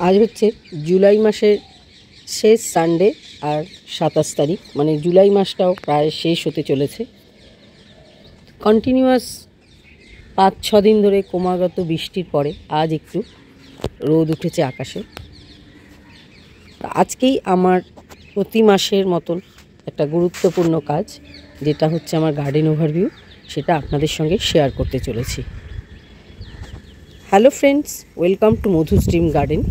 आज হচ্ছে জুলাই মাসের শেষ সানডে আর 27 তারিখ, মানে জুলাই মাসটাও প্রায় শেষ হতে চলেছে। কন্টিনিউয়াস 5-6 দিন ধরে ক্রমাগত বৃষ্টির পরে আজ একটু রোদ উঠেছে আকাশে। আজকেই আমার প্রতি মাসের মতন একটা গুরুত্বপূর্ণ কাজ, যেটা হচ্ছে আমার গার্ডেন ওভারভিউ, সেটা আপনাদের সঙ্গে শেয়ার করতে চলেছি। Hello friends, welcome to Madhu's dream garden.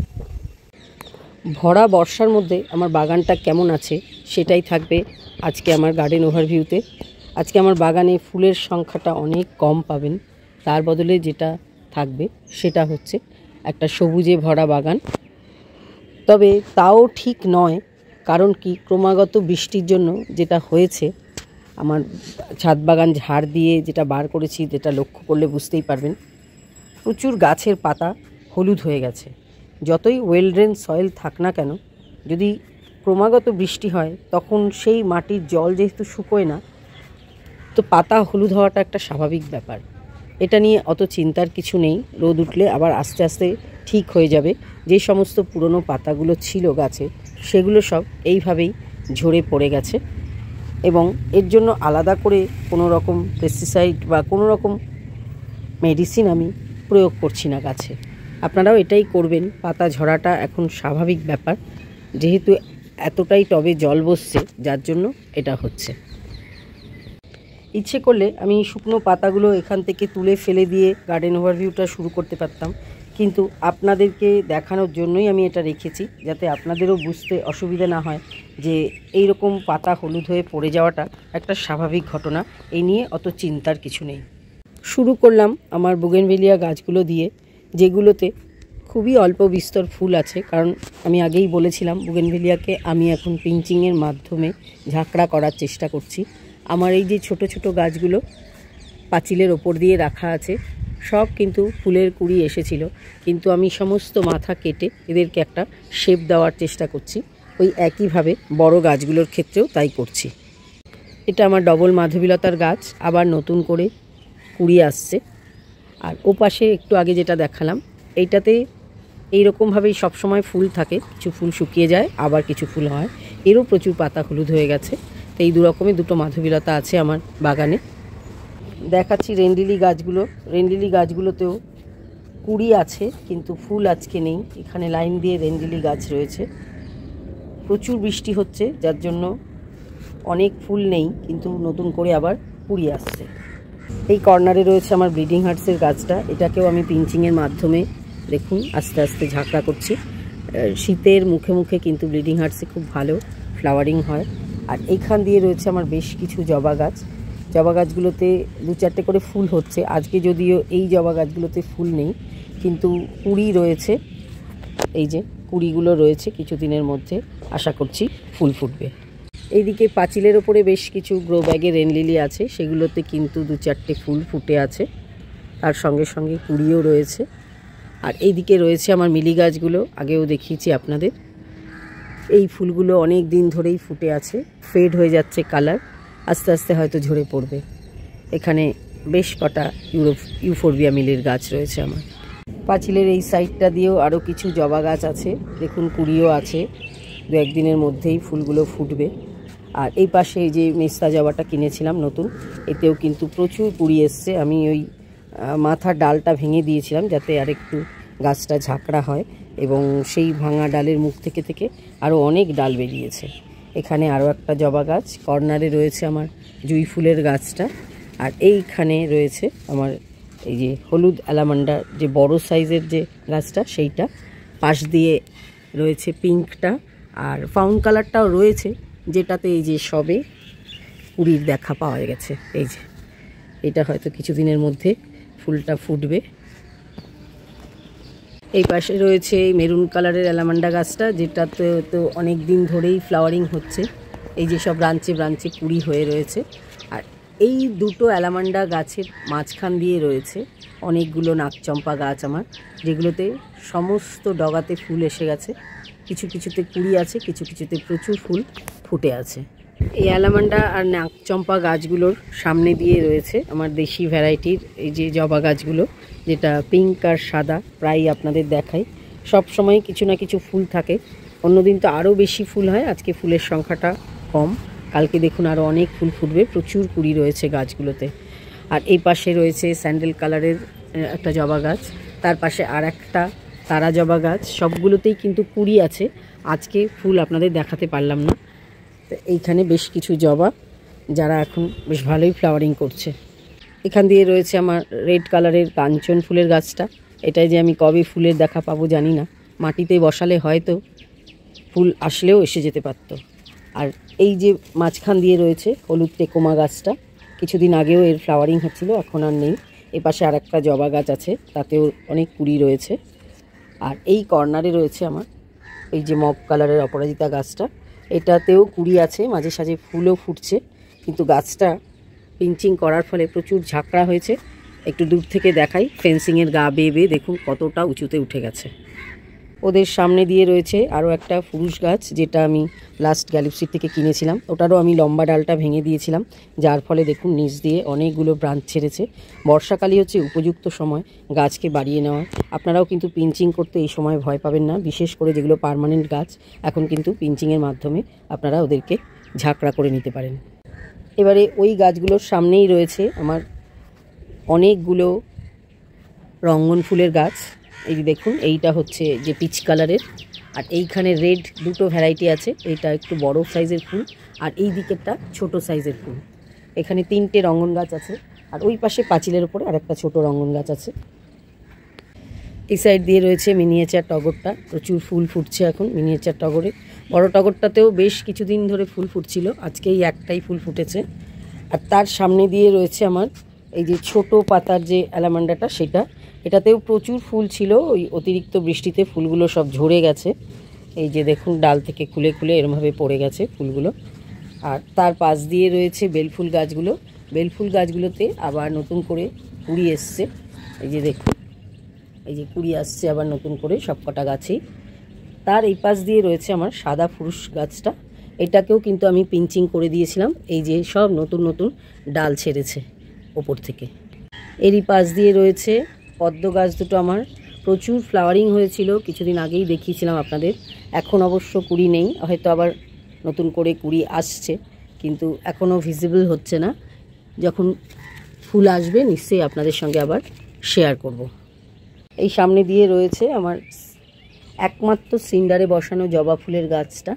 ভরা বর্ষার মধ্যে আমার বাগানটা কেমন আছে সেটাই থাকবে আজকে আমার গার্ডেন ওভারভিউতে। আজকে আমার বাগানে ফুলের সংখ্যাটা অনেক কম পাবেন, তার বদলে যেটা থাকবে সেটা হচ্ছে একটা সবুজে ভরা বাগান। তবে তাও ঠিক নয়, কারণ কি ক্রমাগত বৃষ্টির জন্য যেটা হয়েছে, আমার ছাদ বাগান ঝাড় দিয়ে যেটা বার করেছি, যেটা লক্ষ্য করলে বুঝতেই পারবেন, প্রচুর গাছের পাতা হলুদ হয়ে গেছে। যতই ওয়েল ড্রেন সয়েল থাক না কেন, যদি ক্রমাগত বৃষ্টি হয় তখন সেই মাটির জল যেহেতু শুকোয় না, তো পাতা হলুদ হওয়াটা একটা স্বাভাবিক ব্যাপার। এটা নিয়ে অত চিন্তার কিছু নেই, রোদ উঠলে আবার আস্তে আস্তে ঠিক হয়ে যাবে। যে সমস্ত পুরনো পাতাগুলো ছিল গাছে, সেগুলো সব এইভাবেই ঝরে পড়ে গেছে, এবং এর জন্য আলাদা করে কোনো রকম পেস্টিসাইড বা কোনো রকম মেডিসিন আমি প্রয়োগ করছি না গাছে। আপনারাও এটাই করবেন। পাতা ঝরাটা এখন স্বাভাবিক ব্যাপার, যেহেতু এতটাই টবে জল বসছে, যার জন্য এটা হচ্ছে। ইচ্ছে করলে আমি শুকনো পাতাগুলো এখান থেকে তুলে ফেলে দিয়ে গার্ডেন ওভারভিউটা শুরু করতে পারতাম, কিন্তু আপনাদেরকে দেখানোর জন্যই আমি এটা রেখেছি, যাতে আপনাদেরও বুঝতে অসুবিধা না হয় যে এই রকম পাতা হলুদ হয়ে পড়ে যাওয়াটা একটা স্বাভাবিক ঘটনা। এই নিয়ে অত চিন্তার কিছু নেই। শুরু করলাম আমার বুগেনভেলিয়া গাছগুলো দিয়ে, যেগুলোতে খুবই অল্প বিস্তর ফুল আছে। কারণ আমি আগেই বলেছিলাম, বুগেনভেলিয়াকে আমি এখন পিঞ্চিংয়ের মাধ্যমে ঝাঁকড়া করার চেষ্টা করছি। আমার এই যে ছোট ছোট গাছগুলো পাঁচিলের ওপর দিয়ে রাখা আছে, সব কিন্তু ফুলের কুড়ি এসেছিল, কিন্তু আমি সমস্ত মাথা কেটে এদেরকে একটা শেপ দেওয়ার চেষ্টা করছি। ওই একইভাবে বড় গাছগুলোর ক্ষেত্রেও তাই করছি। এটা আমার ডবল মাধবীলতার গাছ, আবার নতুন করে কুড়ি আসছে। আর ও পাশে একটু আগে যেটা দেখালাম, এইটাতে এইরকমভাবেই সবসময় ফুল থাকে, কিছু ফুল শুকিয়ে যায়, আবার কিছু ফুল হয়। এরও প্রচুর পাতা হলুদ হয়ে গেছে। তো এই দুরকমই দুটো মাধবীলতা আছে আমার বাগানে। দেখাচ্ছি রেন্ডিলি গাছগুলো। রেন্ডিলি গাছগুলোতেও কুড়ি আছে, কিন্তু ফুল আজকে নেই। এখানে লাইন দিয়ে রেন্ডিলি গাছ রয়েছে। প্রচুর বৃষ্টি হচ্ছে, যার জন্য অনেক ফুল নেই, কিন্তু নতুন করে আবার কুড়ি আসছে। এই কর্নারে রয়েছে আমার ব্লিডিং হার্টসের গাছটা। এটাকেও আমি পিঞ্চিংয়ের মাধ্যমে দেখুন আস্তে আস্তে ঝাঁকড়া করছি। শীতের মুখে মুখে কিন্তু ব্লিডিং হার্টসে খুব ভালো ফ্লাওয়ারিং হয়। আর এইখান দিয়ে রয়েছে আমার বেশ কিছু জবা গাছ। জবা গাছগুলোতে 2-4টে করে ফুল হচ্ছে। আজকে যদিও এই জবা গাছগুলোতে ফুল নেই, কিন্তু কুড়ি রয়েছে। এই যে কুড়িগুলো রয়েছে, কিছুদিনের মধ্যে আশা করছি ফুল ফুটবে। এইদিকে পাঁচিলের ওপরে বেশ কিছু গ্রো ব্যাগে রেনলিলি আছে, সেগুলোতে কিন্তু 2-4টে ফুল ফুটে আছে, তার সঙ্গে সঙ্গে কুড়িও রয়েছে। আর এইদিকে রয়েছে আমার মিলি গাছগুলো, আগেও দেখিয়েছি আপনাদের। এই ফুলগুলো অনেক দিন ধরেই ফুটে আছে, ফেড হয়ে যাচ্ছে কালার, আস্তে আস্তে হয়তো ঝরে পড়বে। এখানে বেশ কটা ইউফোরবিয়া মিলির গাছ রয়েছে আমার। পাঁচিলের এই সাইডটা দিয়েও আরও কিছু জবা গাছ আছে, দেখুন কুড়িও আছে। 2-1 দিনের মধ্যেই ফুলগুলো ফুটবে। আর এই পাশে এই যে মেস্তা জবাটা কিনেছিলাম নতুন, এতেও কিন্তু প্রচুর কুড়ি এসছে। আমি ওই মাথার ডালটা ভেঙে দিয়েছিলাম, যাতে আরেকটু গাছটা ঝাঁকড়া হয়, এবং সেই ভাঙা ডালের মুখ থেকে থেকে আরও অনেক ডাল বেরিয়েছে। এখানে আরও একটা জবা গাছ, কর্নারে রয়েছে আমার জুঁই ফুলের গাছটা, আর এইখানে রয়েছে আমার এই যে হলুদ অ্যালামান্ডা, যে বড় সাইজের যে গাছটা, সেইটা। পাশ দিয়ে রয়েছে পিঙ্কটা, আর ফাউন্ড কালারটাও রয়েছে, যেটাতে এই যে সবে কুড়ির দেখা পাওয়া গেছে। এই যে এটা হয়তো কিছুদিনের মধ্যে ফুলটা ফুটবে। এই পাশে রয়েছে মেরুন কালারের অ্যালামান্ডা গাছটা, যেটাতে তো অনেক দিন ধরেই ফ্লাওয়ারিং হচ্ছে। এই যে সব ব্রাঞ্চে ব্রাঞ্চে কুড়ি হয়ে রয়েছে। আর এই দুটো অ্যালামান্ডা গাছের মাঝখান দিয়ে রয়েছে অনেকগুলো নাকচম্পা গাছ আমার, যেগুলোতে সমস্ত ডগাতে ফুল এসে গেছে। কিছু কিছুতে কুড়ি আছে, কিছু কিছুতে প্রচুর ফুল ফুটে আছে। এই অ্যালামান্ডা আর নাকচম্পা গাছগুলোর সামনে দিয়ে রয়েছে আমার দেশি ভ্যারাইটির এই যে জবা গাছগুলো, যেটা পিঙ্ক আর সাদা প্রায় আপনাদের দেখাই। সব সময় কিছু না কিছু ফুল থাকে। অন্যদিন তো আরও বেশি ফুল হয়, আজকে ফুলের সংখ্যাটা কম। কালকে দেখুন আরও অনেক ফুল ফুটবে, প্রচুর কুড়ি রয়েছে গাছগুলোতে। আর এই পাশে রয়েছে স্যান্ডেল কালারের একটা জবা গাছ, তার পাশে আর একটা তারা জবা গাছ। সবগুলোতেই কিন্তু কুড়ি আছে, আজকে ফুল আপনাদের দেখাতে পারলাম না। তো এইখানে বেশ কিছু জবা, যারা এখন বেশ ভালোই ফ্লাওয়ারিং করছে। এখান দিয়ে রয়েছে আমার রেড কালারের কাঞ্চন ফুলের গাছটা। এটাই যে আমি কবে ফুলের দেখা পাবো জানি না, মাটিতে বসালে হয়তো ফুল আসলেও এসে যেতে পারতো। আর এই যে মাঝখান দিয়ে রয়েছে হলুদ টেকোমা গাছটা, কিছুদিন আগেও এর ফ্লাওয়ারিং হচ্ছিল, এখন আর নেই। এ পাশে আর একটা জবা গাছ আছে, তাতেও অনেক কুড়ি রয়েছে। আর এই কর্নারে রয়েছে আমার এই যে মব কালারের অপরাজিতা গাছটা, এটাতেও কুড়ি আছে, মাঝে সাঝে ফুলও ফুটছে, কিন্তু গাছটা পিঞ্চিং করার ফলে প্রচুর ঝাঁকড়া হয়েছে। একটু দূর থেকে দেখাই, ফেন্সিংয়ের গা বেয়ে বেয়ে দেখুন কতটা উঁচুতে উঠে গেছে। ওদের সামনে দিয়ে রয়েছে আরও একটা পুরুষ গাছ, যেটা আমি লাস্ট গ্যালিপসির থেকে কিনেছিলাম। ওটারও আমি লম্বা ডালটা ভেঙে দিয়েছিলাম, যার ফলে দেখুন নিচ দিয়ে অনেকগুলো ব্রাঞ্চ ছেড়েছে। বর্ষাকালই হচ্ছে উপযুক্ত সময় গাছকে বাড়িয়ে নেওয়ার। আপনারাও কিন্তু পিঞ্চিং করতে এই সময় ভয় পাবেন না, বিশেষ করে যেগুলো পার্মানেন্ট গাছ। এখন কিন্তু পিঞ্চিংয়ের মাধ্যমে আপনারা ওদেরকে ঝাঁকড়া করে নিতে পারেন। এবারে ওই গাছগুলোর সামনেই রয়েছে আমার অনেকগুলো রঙ্গন ফুলের গাছ। এই দেখুন, এইটা হচ্ছে যে পিচ কালারের, আর এইখানে রেড দুটো ভ্যারাইটি আছে। এইটা একটু বড় সাইজের ফুল, আর এই দিকেরটা ছোট সাইজের ফুল। এখানে 3টে রঙ্গন গাছ আছে, আর ওই পাশে পাঁচিলের ওপরে আর একটা ছোটো রঙ্গন গাছ আছে। এই সাইড দিয়ে রয়েছে মিনিয়েচার টগরটা, প্রচুর ফুল ফুটছে এখন মিনিয়েচার টগরে। বড় টগরটাতেও বেশ কিছুদিন ধরে ফুল ফুটছিল, আজকেই একটাই ফুল ফুটেছে। আর তার সামনে দিয়ে রয়েছে আমার এই যে ছোট পাতার যে অ্যালামান্ডাটা, সেটা, এটাতেও প্রচুর ফুল ছিল। ওই অতিরিক্ত বৃষ্টিতে ফুলগুলো সব ঝরে গেছে। এই যে দেখুন ডাল থেকে খুলে খুলে এরমভাবে পড়ে গেছে ফুলগুলো। আর তার পাশ দিয়ে রয়েছে বেলফুল গাছগুলো। বেলফুল গাছগুলোতে আবার নতুন করে কুড়ি এসছে। এই যে দেখুন, এই যে কুড়ি আসছে আবার নতুন করে সব কটা গাছেই। তার এই পাশ দিয়ে রয়েছে আমার সাদা ফুরুষ গাছটা, এটাকেও কিন্তু আমি পিঞ্চিং করে দিয়েছিলাম। এই যে সব নতুন নতুন ডাল ছেড়েছে ওপর থেকে। এরই পাশ দিয়ে রয়েছে পদ্ম গাছ দুটো, আমার প্রচুর ফ্লাওয়ারিং হয়েছিল, কিছুদিন আগেই দেখিয়েছিলাম আপনাদের। এখন অবশ্য কুড়ি নেই, হয়তো আবার নতুন করে কুড়ি আসছে, কিন্তু এখনও ভিজিবল হচ্ছে না। যখন ফুল আসবে নিশ্চয়ই আপনাদের সঙ্গে আবার শেয়ার করব। এই সামনে দিয়ে রয়েছে আমার একমাত্র সিন্ডারে বসানো জবা ফুলের গাছটা,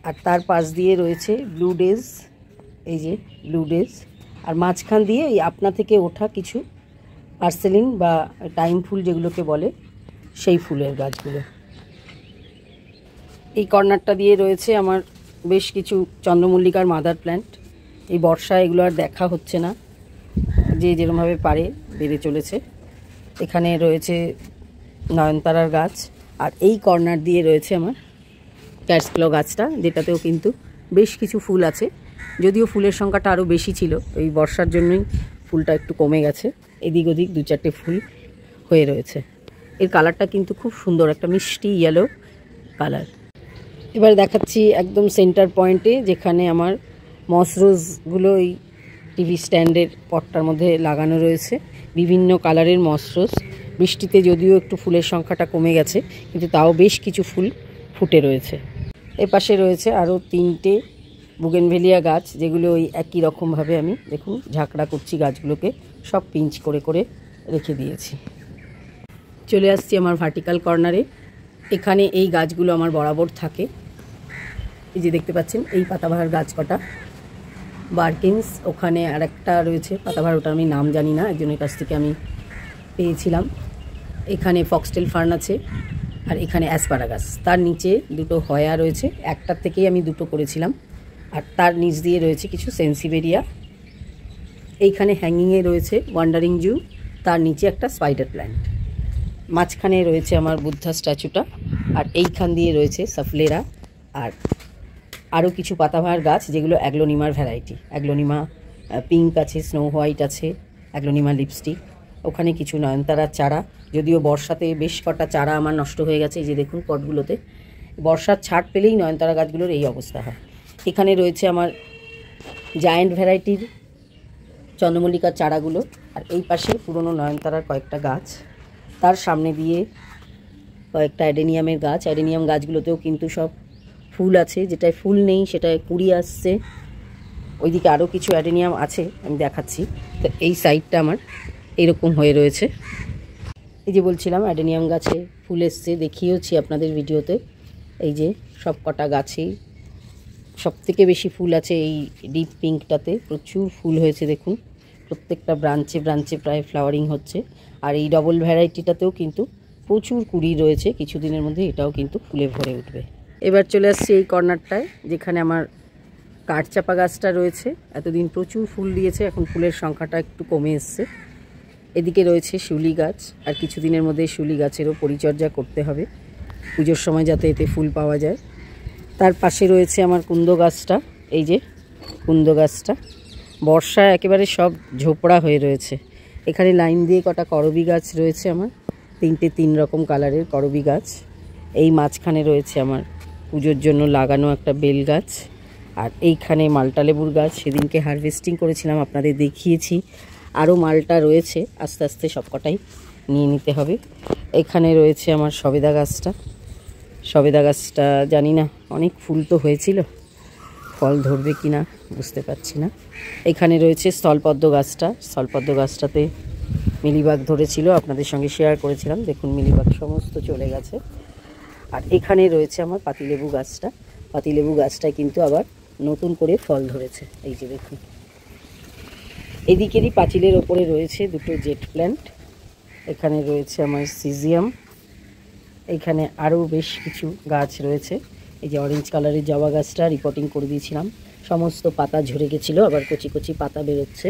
আর তার পাশ দিয়ে রয়েছে ব্লু ডেজ। এই যে ব্লু ডেজ, আর মাঝখান দিয়ে এই আপনা থেকে ওঠা কিছু পার্সেলিন বা টাইম ফুল যেগুলোকে বলে, সেই ফুলের গাছগুলো। এই কর্নারটা দিয়ে রয়েছে আমার বেশ কিছু চন্দ্রমল্লিকার মাদার প্ল্যান্ট। এই বর্ষায় এগুলো আর দেখা হচ্ছে না, যে যেরকমভাবে পারে বেড়ে চলেছে। এখানে রয়েছে নয়নতারার গাছ, আর এই কর্নার দিয়ে রয়েছে আমার ক্যাটসক্লো গাছটা, যেটাতেও কিন্তু বেশ কিছু ফুল আছে। যদিও ফুলের সংখ্যাটা আরও বেশি ছিল, এই বর্ষার জন্যই ফুলটা একটু কমে গেছে। এদিক ওদিক 2-4টে ফুল হয়ে রয়েছে। এর কালারটা কিন্তু খুব সুন্দর, একটা মিষ্টি ইয়েলো কালার। এবার দেখাচ্ছি একদম সেন্টার পয়েন্টে, যেখানে আমার মস রোজগুলো এই টিভি স্ট্যান্ডের পটটার মধ্যে লাগানো রয়েছে। বিভিন্ন কালারের মস রোজ। বৃষ্টিতে যদিও একটু ফুলের সংখ্যাটা কমে গেছে, কিন্তু তাও বেশ কিছু ফুল ফুটে রয়েছে। এপাশে রয়েছে আরও 3টে বুগেনভেলিয়া গাছ, যেগুলো ওই একই রকমভাবে আমি দেখুন ঝাঁকড়া করছি গাছগুলোকে, সব পিঞ্চ করে করে রেখে দিয়েছি। চলে আসছি আমার ভার্টিক্যাল কর্নারে। এখানে এই গাছগুলো আমার বরাবর থাকে। এই যে দেখতে পাচ্ছেন এই পাতাবাহার গাছ কটা, বার্কিন্স। ওখানে আর একটা রয়েছে পাতাবাহার, ওটার আমি নাম জানি না, একজনের কাছ থেকে আমি পেয়েছিলাম। এখানে ফক্সটেল ফার্ন আছে, আর এখানে অ্যাসপারাগাস। তার নিচে দুটো হয়া রয়েছে, একটার থেকেই আমি দুটো করেছিলাম। আর তার নিচ দিয়ে রয়েছে কিছু সেন্সিভেরিয়া। এইখানে হ্যাঙ্গিংয়ে রয়েছে ওয়ান্ডারিং জু, তার নিচে একটা স্পাইডার প্ল্যান্ট। মাঝখানে রয়েছে আমার বুদ্ধা স্ট্যাচুটা, আর এইখান দিয়ে রয়েছে সাফলেরা, আর আরও কিছু পাতাবাহার গাছ, যেগুলো অ্যাগ্লোনিমার ভ্যারাইটি। অ্যাগ্লোনিমা পিঙ্ক আছে, স্নো হোয়াইট আছে, অ্যাগ্লোনিমা লিপস্টিক। ওখানে কিছু নয়নতারার চারা, যদিও বর্ষাতে বেশ কটা চারা আমার নষ্ট হয়ে গেছে। এই যে দেখুন পটগুলোতে বর্ষার ছাট পেলেই নয়নতারা গাছগুলোর এই অবস্থা হয়। এখানে রয়েছে আমার জায়েন্ট ভ্যারাইটির চন্দ্রমল্লিকার চারাগুলো, আর এই পাশে পুরনো নয়নতারার কয়েকটা গাছ। তার সামনে দিয়ে কয়েকটা অ্যাডেনিয়ামের গাছ। অ্যাডেনিয়াম গাছগুলোতেও কিন্তু সব ফুল আছে, যেটায় ফুল নেই সেটায় কুড়ি আসছে। ওইদিকে আরও কিছু অ্যাডেনিয়াম আছে, আমি দেখাচ্ছি। তো এই সাইডটা আমার এরকম হয়ে রয়েছে। এই যে বলছিলাম অ্যাডেনিয়াম গাছে ফুল এসছে, দেখিয়েওছি আপনাদের ভিডিওতে। এই যে সব কটা গাছেই সবথেকে বেশি ফুল আছে এই ডিপ পিঙ্কটাতে, প্রচুর ফুল হয়েছে দেখুন। প্রত্যেকটা ব্রাঞ্চে ব্রাঞ্চে প্রায় ফ্লাওয়ারিং হচ্ছে। আর এই ডবল ভ্যারাইটিটাতেও কিন্তু প্রচুর কুড়ি রয়েছে, কিছুদিনের মধ্যে এটাও কিন্তু ফুলে ভরে উঠবে। এবার চলে আসছি এই কর্নারটায়, যেখানে আমার কাঠচাপা গাছটা রয়েছে। এতদিন প্রচুর ফুল দিয়েছে, এখন ফুলের সংখ্যাটা একটু কমে এসছে। এদিকে রয়েছে শিউলি গাছ, আর কিছুদিনের মধ্যে শিউলি গাছেরও পরিচর্যা করতে হবে পুজোর সময়, যাতে এতে ফুল পাওয়া যায়। তার পাশে রয়েছে আমার কুন্দ গাছটা। এই যে কুন্দ গাছটা বর্ষায় একেবারে সব ঝোপড়া হয়ে রয়েছে। এখানে লাইন দিয়ে কটা করবি গাছ রয়েছে আমার, 3 রকম কালারের করবি গাছ। এই মাঝখানে রয়েছে আমার পুজোর জন্য লাগানো একটা বেল গাছ। আর এইখানে মালটা লেবুর গাছ, সেদিনকে হারভেস্টিং করেছিলাম, আপনাদের দেখিয়েছি। আরও মালটা রয়েছে, আস্তে আস্তে সব কটাই নিয়ে নিতে হবে। এখানে রয়েছে আমার সবেদা গাছটা। সবেদা গাছটা জানি না, অনেক ফুল তো হয়েছিল, ফল ধরবে কি না বুঝতে পারছি না। এখানে রয়েছে স্থলপদ্ম গাছটা। স্থলপদ্ম গাছটাতে মিলিবাগ ধরেছিল, আপনাদের সঙ্গে শেয়ার করেছিলাম। দেখুন মিলিবাগ সমস্ত চলে গেছে। আর এখানে রয়েছে আমার পাতিলেবু গাছটা। পাতিলেবু গাছটায় কিন্তু আবার নতুন করে ফল ধরেছে, এই যে দেখুন। এদিকেরই পাঁচিলের ওপরে রয়েছে দুটো জেট প্ল্যান্ট। এখানে রয়েছে আমার সিজিয়াম। এখানে আরও বেশ কিছু গাছ রয়েছে। এই যে অরেঞ্জ কালারের জবা গাছটা রিপোর্টিং করে দিয়েছিলাম, সমস্ত পাতা ঝরে গেছিলো, আবার কচি কচি পাতা বেরোচ্ছে।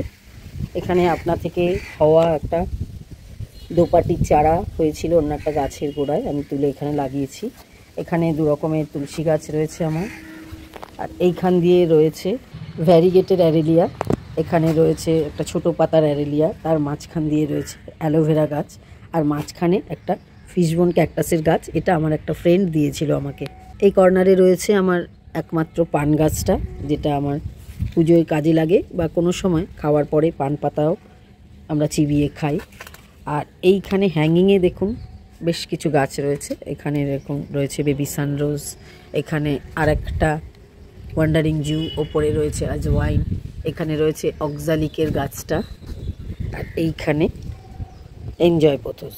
এখানে আপনা থেকে হওয়া একটা দোপাটির চারা হয়েছিল অন্য একটা গাছের গোড়ায়, আমি তুলে এখানে লাগিয়েছি। এখানে 2 রকমের তুলসী গাছ রয়েছে আমার। আর এইখান দিয়ে রয়েছে ভ্যারিগেটেড অ্যারেলিয়া। এখানে রয়েছে একটা ছোট পাতার অ্যারেলিয়া, তার মাঝখান দিয়ে রয়েছে অ্যালোভেরা গাছ, আর মাঝখানে একটা ফিশবোন ক্যাকটাসের গাছ। এটা আমার একটা ফ্রেন্ড দিয়েছিল আমাকে। এই কর্নারে রয়েছে আমার একমাত্র পান গাছটা, যেটা আমার পুজোয় কাজে লাগে, বা কোনো সময় খাওয়ার পরে পান পাতাও আমরা চিবিয়ে খাই। আর এইখানে হ্যাঙ্গিংয়ে দেখুন বেশ কিছু গাছ রয়েছে। এখানে এরকম রয়েছে বেবি সানরোজ, এখানে আর একটা ওয়ান্ডারিং জু, ওপরে রয়েছে আজওয়াইন, এখানে রয়েছে অক্সালিকের গাছটা, আর এইখানে এনজয় পোথস।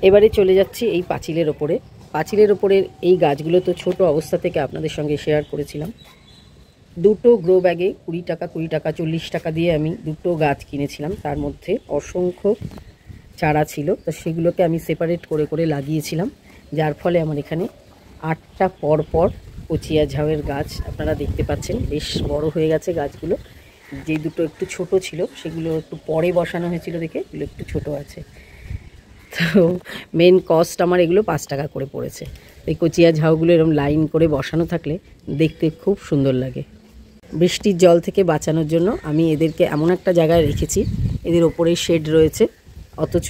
এবারে চলে যাচ্ছি এই পাঁচিলের ওপরে। পাঁচিলের ওপরের এই গাছগুলো তো ছোট অবস্থা থেকে আপনাদের সঙ্গে শেয়ার করেছিলাম। 2টো গ্রো ব্যাগে 20 টাকা 20 টাকা 40 টাকা দিয়ে আমি 2টো গাছ কিনেছিলাম। তার মধ্যে অসংখ্য চারা ছিল, তো সেগুলোকে আমি সেপারেট করে করে লাগিয়েছিলাম, যার ফলে আমার এখানে 8টা পরপর কচিয়া ঝাউয়ের গাছ আপনারা দেখতে পাচ্ছেন। বেশ বড় হয়ে গেছে গাছগুলো। যে 2টো একটু ছোট ছিল সেগুলো একটু পরে বসানো হয়েছিল দেখে এগুলো একটু ছোট আছে। তো মেন কস্ট আমার এগুলো 5 টাকা করে পড়েছে। এই কচিয়া ঝাউগুলো এরকম লাইন করে বসানো থাকলে দেখতে খুব সুন্দর লাগে। বৃষ্টির জল থেকে বাঁচানোর জন্য আমি এদেরকে এমন একটা জায়গায় রেখেছি, এদের ওপরে শেড রয়েছে, অথচ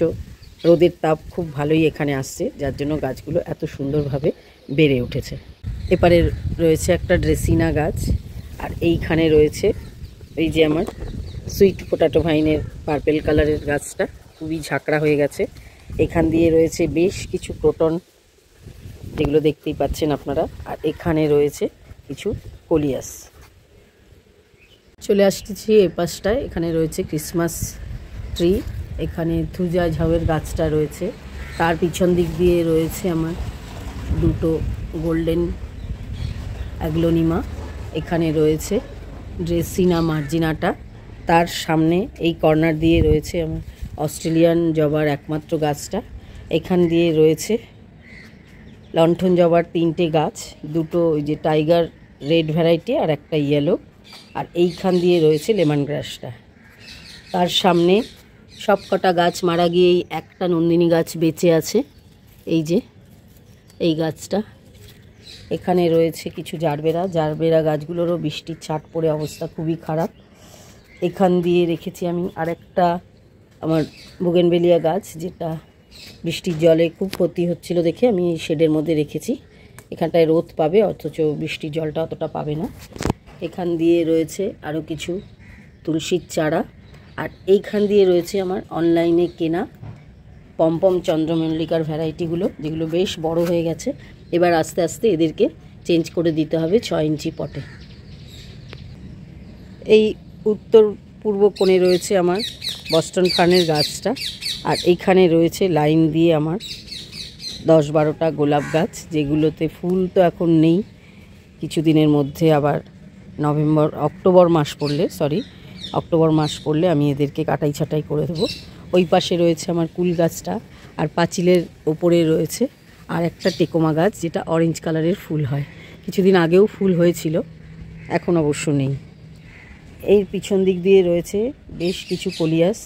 রোদের তাপ খুব ভালোই এখানে আসছে, যার জন্য গাছগুলো এত সুন্দরভাবে বেড়ে উঠেছে। এপারে রয়েছে একটা ড্রেসিনা গাছ, আর এইখানে রয়েছে এই যে আমার সুইট পোটাটো ভাইনের পার্পেল কালারের গাছটা, খুবই ঝাঁকড়া হয়ে গেছে। এখান দিয়ে রয়েছে বেশ কিছু ক্রোটন, যেগুলো দেখতেই পাচ্ছেন আপনারা। আর এখানে রয়েছে কিছু কোলিয়াস। চলে আসতেছি এই পাশটায়, এখানে রয়েছে ক্রিসমাস ট্রি, এখানে থুজা ঝাউয়ের গাছটা রয়েছে। তার পিছন দিক দিয়ে রয়েছে আমার 2টো গোল্ডেন অ্যাগ্লোনিমা। এখানে রয়েছে ড্রেসিনা মার্জিনাটা। তার সামনে এই কর্নার দিয়ে রয়েছে আমার অস্ট্রেলিয়ান জবার একমাত্র গাছটা। এখান দিয়ে রয়েছে লণ্ঠন জবার 3টে গাছ, 2টো ওই যে টাইগার রেড ভ্যারাইটি আর একটা ইয়েলো। আর এইখান দিয়ে রয়েছে লেমন গ্রাসটা। তার সামনে সব কটা গাছ মারা গিয়েই একটা নন্দিনী গাছ বেঁচে আছে, এই যে এই গাছটা। এখানে রয়েছে কিছু জারবেরা গাছগুলোরও বৃষ্টির ছাট পড়ে অবস্থা খুবই খারাপ। এখান দিয়ে রেখেছি আমি আরেকটা আমার বুগেনভেলিয়া গাছ, যেটা বৃষ্টির জলে খুব ক্ষতি হচ্ছিল দেখে আমি এই শেডের মধ্যে রেখেছি। এখানটায় রোদ পাবে, অথচ বৃষ্টির জলটা অতটা পাবে না। এখান দিয়ে রয়েছে আরও কিছু তুলসীর চারা। আর এইখান দিয়ে রয়েছে আমার অনলাইনে কেনা পমপম চন্দ্রমল্লিকার ভ্যারাইটিগুলো, যেগুলো বেশ বড় হয়ে গেছে। এবার আস্তে আস্তে এদেরকে চেঞ্জ করে দিতে হবে 6 ইঞ্চি পটে। এই উত্তর পূর্ব কোণে রয়েছে আমার বস্টন ফার্নের গাছটা, আর এইখানে রয়েছে লাইন দিয়ে আমার 10-12টা গোলাপ গাছ, যেগুলোতে ফুল তো এখন নেই। কিছুদিনের মধ্যে আবার অক্টোবর মাস পড়লে আমি এদেরকে কাটাই ছাঁটাই করে দেবো। ওই পাশে রয়েছে আমার কুল গাছটা, আর পাঁচিলের ওপরে রয়েছে আর একটা টেকোমা গাছ, যেটা অরেঞ্জ কালারের ফুল হয়। কিছুদিন আগেও ফুল হয়েছিল, এখন অবশ্য নেই। এর পিছন দিক দিয়ে রয়েছে বেশ কিছু কলিয়াস,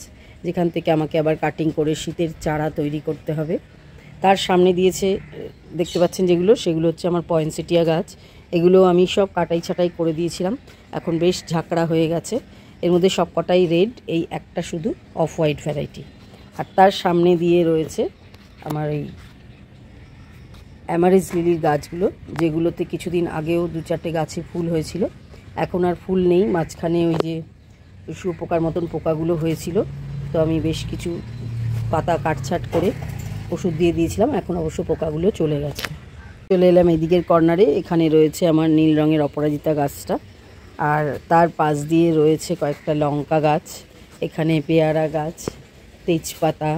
যেখান থেকে আমাকে আবার কাটিং করে শীতের চারা তৈরি করতে হবে। তার সামনে দিয়েছে দেখতে পাচ্ছেন সেগুলো হচ্ছে আমার পয়েন্সেটিয়া গাছ। এগুলো আমি সব কাটাই ছাঁটাই করে দিয়েছিলাম, এখন বেশ ঝাঁকড়া হয়ে গেছে। এর মধ্যে সব কটাই রেড, এই একটা শুধু অফ হোয়াইট ভ্যারাইটি। আর তার সামনে দিয়ে রয়েছে আমার এই অ্যামারিস লিলির গাছগুলো, যেগুলোতে কিছুদিন আগেও 2-4টে গাছে ফুল হয়েছিল, এখন আর ফুল নেই। মাঝখানে ওই যে শুয়োপোকার মতন পোকাগুলো হয়েছিল, তো আমি বেশ কিছু পাতা কাটছাট করে ওষুধ দিয়ে দিয়েছিলাম, এখন অবশ্য পোকাগুলো চলে গেছে। চলে এলাম এদিকের কর্নারে, এখানে রয়েছে আমার নীল রঙের অপরাজিতা গাছটা, আর তার পাশ দিয়ে রয়েছে কয়েকটা লঙ্কা গাছ, এখানে পেয়ারা গাছ, তেজপাতা,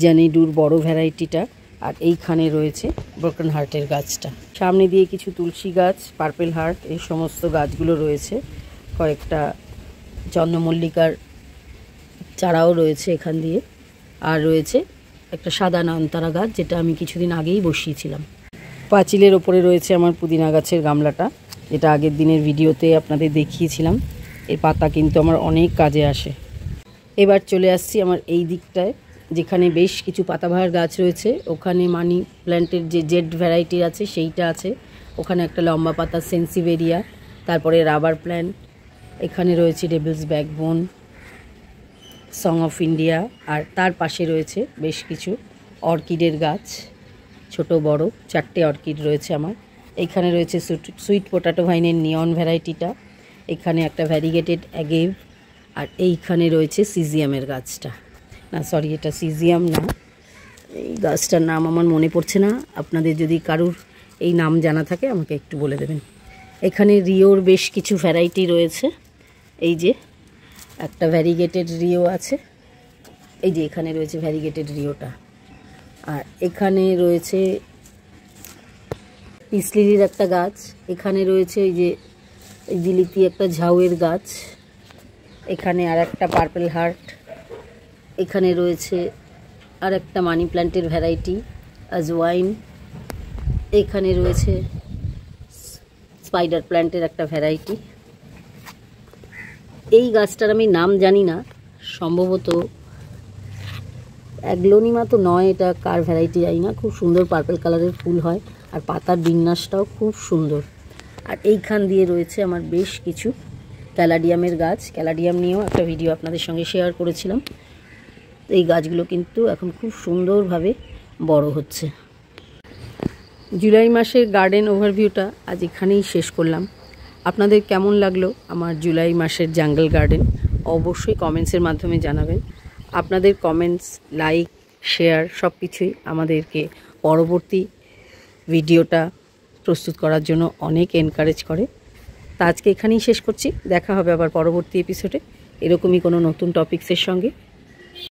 জানিডুর বড় ভ্যারাইটিটা, আর এইখানে রয়েছে ব্রোকেন হার্টের গাছটা। সামনে দিয়ে কিছু তুলসী গাছ, পার্পেল হার্ট, এই সমস্ত গাছগুলো রয়েছে। কয়েকটা চন্দ্রমল্লিকার চারাও রয়েছে এখান দিয়ে, আর রয়েছে একটা সাদা নয়নতারা গাছ, যেটা আমি কিছুদিন আগেই বসিয়েছিলাম। পাঁচিলের ওপরে রয়েছে আমার পুদিনা গাছের গামলাটা, যেটা আগের দিনের ভিডিওতে আপনাদের দেখিয়েছিলাম। এর পাতা কিন্তু আমার অনেক কাজে আসে। এবার চলে আসছি আমার এই দিকটায়, যেখানে বেশ কিছু পাতাবাহার গাছ রয়েছে। ওখানে মানি প্ল্যান্টের যে জেড ভ্যারাইটি আছে সেইটা আছে, ওখানে একটা লম্বা পাতা সেন্সিভেরিয়া, তারপরে রাবার প্ল্যান্ট, এখানে রয়েছে devil's backbone, song of India, আর তার পাশে রয়েছে বেশ কিছু অর্কিডের গাছ, ছোট বড় 4টে অর্কিড রয়েছে আমার। এখানে রয়েছে সুইট পোটাটো ভাইনের নিয়ন ভ্যারাইটিটা, এখানে একটা ভ্যারিগেটেড অ্যাগেভ, আর এইখানে রয়েছে সিজিয়ামের গাছটা। না সরি, এটা সিজিয়াম না, এই গাছটার নাম আমার মনে পড়ছে না। আপনাদের যদি কারুর এই নাম জানা থাকে আমাকে একটু বলে দেবেন। এখানে রিওর বেশ কিছু ভ্যারাইটি রয়েছে, এই যে একটা ভ্যারিগেটেড রিও আছে, এই যে এখানে রয়েছে ভ্যারিগেটেড রিওটা, আর এখানে রয়েছে পিস লিলির একটা গাছ, এখানে রয়েছে এই যে জিলিপি একটা ঝাউয়ের গাছ, এখানে আর একটা পার্পেল হার্ট, এখানে রয়েছে আর একটা মানি প্ল্যান্টের ভ্যারাইটি আজওয়াইন, এখানে রয়েছে স্পাইডার প্ল্যান্টের একটা ভ্যারাইটি। এই গাছটার আমি নাম জানি না, সম্ভবত অ্যাগ্লোনিমা তো নয়, এটা কার ভ্যারাইটি জানি না। খুব সুন্দর পার্পেল কালারের ফুল হয়, আর পাতার বিন্যাসটাও খুব সুন্দর। আর এইখান দিয়ে রয়েছে আমার বেশ কিছু ক্যালাডিয়ামের গাছ, ক্যালাডিয়াম নিয়েও একটা ভিডিও আপনাদের সঙ্গে শেয়ার করেছিলাম। এই গাছগুলো কিন্তু এখন খুব সুন্দরভাবে বড় হচ্ছে। জুলাই মাসের গার্ডেন ওভারভিউটা আজ এখানেই শেষ করলাম। আপনাদের কেমন লাগলো আমার জুলাই মাসের জাঙ্গল গার্ডেন অবশ্যই কমেন্টসের মাধ্যমে জানাবেন। আপনাদের কমেন্টস, লাইক, শেয়ার সব কিছুই আমাদেরকে পরবর্তী ভিডিওটা প্রস্তুত করার জন্য অনেক এনকারেজ করে। তা আজকে এখানেই শেষ করছি, দেখা হবে আবার পরবর্তী এপিসোডে এরকমই কোনো নতুন টপিক্সের সঙ্গে।